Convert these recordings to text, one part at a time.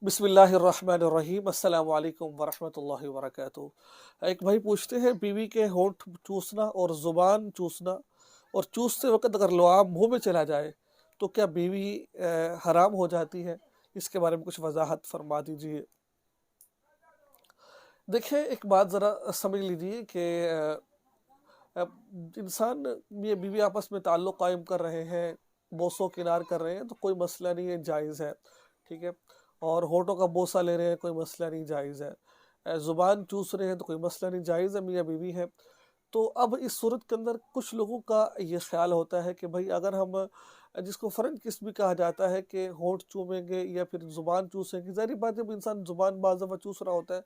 بسم اللہ الرحمن الرحیم، السلام علیکم ورحمۃ اللہ وبرکاتہ۔ ایک بھائی پوچھتے ہیں بیوی کے ہونٹ چوسنا اور زبان چوسنا اور چوستے وقت اگر لعاب منہ میں چلا جائے تو کیا بیوی حرام ہو جاتی ہے؟ اس کے بارے میں کچھ وضاحت فرما دیجیے۔ دیکھیں، ایک بات ذرا سمجھ لیجیے کہ انسان یہ بیوی آپس میں تعلق قائم کر رہے ہیں، بوسو کنار کر رہے ہیں تو کوئی مسئلہ نہیں ہے، جائز ہے، ٹھیک ہے۔ اور ہونٹوں کا بوسہ لے رہے ہیں، کوئی مسئلہ نہیں، جائز ہے۔ زبان چوس رہے ہیں تو کوئی مسئلہ نہیں، جائز ہے، میاں بیوی ہے۔ تو اب اس صورت کے اندر کچھ لوگوں کا یہ خیال ہوتا ہے کہ بھائی اگر ہم جس کو فرنٹ کس بھی کہا جاتا ہے کہ ہونٹ چومیں گے یا پھر زبان چوسیں گے، ظاہری بات جب انسان زبان بعض دفعہ چوس رہا ہوتا ہے،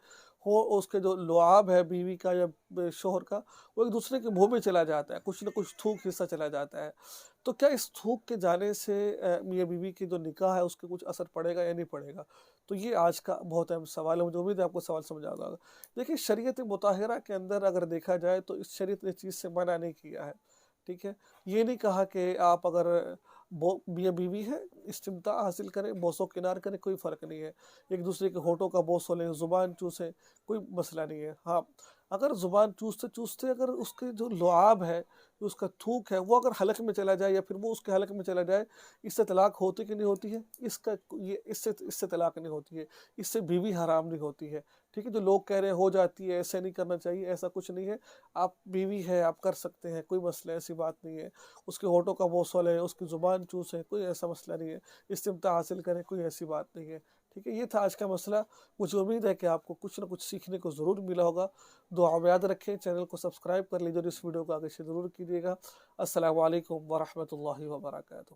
ہو اس کے جو لعاب ہے بیوی کا یا شوہر کا، وہ ایک دوسرے کے منہ میں چلا جاتا ہے، کچھ نہ کچھ تھوک حصہ چلا جاتا ہے۔ تو کیا اس تھوک کے جانے سے میاں بیوی کی جو نکاح ہے اس کے کچھ اثر پڑے گا یا نہیں پڑے گا؟ تو یہ آج کا بہت اہم سوال ہے، مجھے امید ہے آپ کو سوال سمجھ آ گا۔ دیکھیں، شریعت مطہرہ کے اندر اگر دیکھا جائے تو اس شریعت نے اس چیز سے منع نہیں کیا ہے، ٹھیک ہے۔ یہ نہیں کہا کہ آپ اگر میاں بیوی ہے استمتاع حاصل کریں، بوسو کنار کریں، کوئی فرق نہیں ہے، ایک دوسرے کے ہونٹوں کا بوسو لیں، زبان چوسیں، کوئی مسئلہ نہیں ہے۔ ہاں، اگر زبان چوستے چوستے اگر اس کے جو لعاب ہے، جو اس کا تھوک ہے، وہ اگر حلق میں چلا جائے یا پھر وہ اس کے حلق میں چلا جائے، اس سے طلاق ہوتی کہ نہیں ہوتی ہے؟ اس سے طلاق نہیں ہوتی ہے، اس سے بیوی حرام نہیں ہوتی ہے، ٹھیک ہے۔ جو لوگ کہہ رہے ہیں ہو جاتی ہے، ایسے نہیں کرنا چاہیے، ایسا کچھ نہیں ہے۔ آپ بیوی ہے، آپ کر سکتے ہیں، کوئی مسئلہ ایسی بات نہیں ہے۔ اس کے ہونٹوں کا بوسہ لیں، اس کی زبان چوسیں، کوئی ایسا مسئلہ نہیں ہے۔ استمتاع حاصل کریں، کوئی ایسی بات نہیں ہے، ٹھیک ہے۔ یہ تھا آج کا مسئلہ۔ مجھے امید ہے کہ آپ کو کچھ نہ کچھ سیکھنے کو ضرور ملا ہوگا۔ دعا میں یاد رکھیں، چینل کو سبسکرائب کر لیجیے اور اس ویڈیو کو آگے سے ضرور کیجیے گا۔ السلام علیکم ورحمۃ اللہ وبرکاتہ۔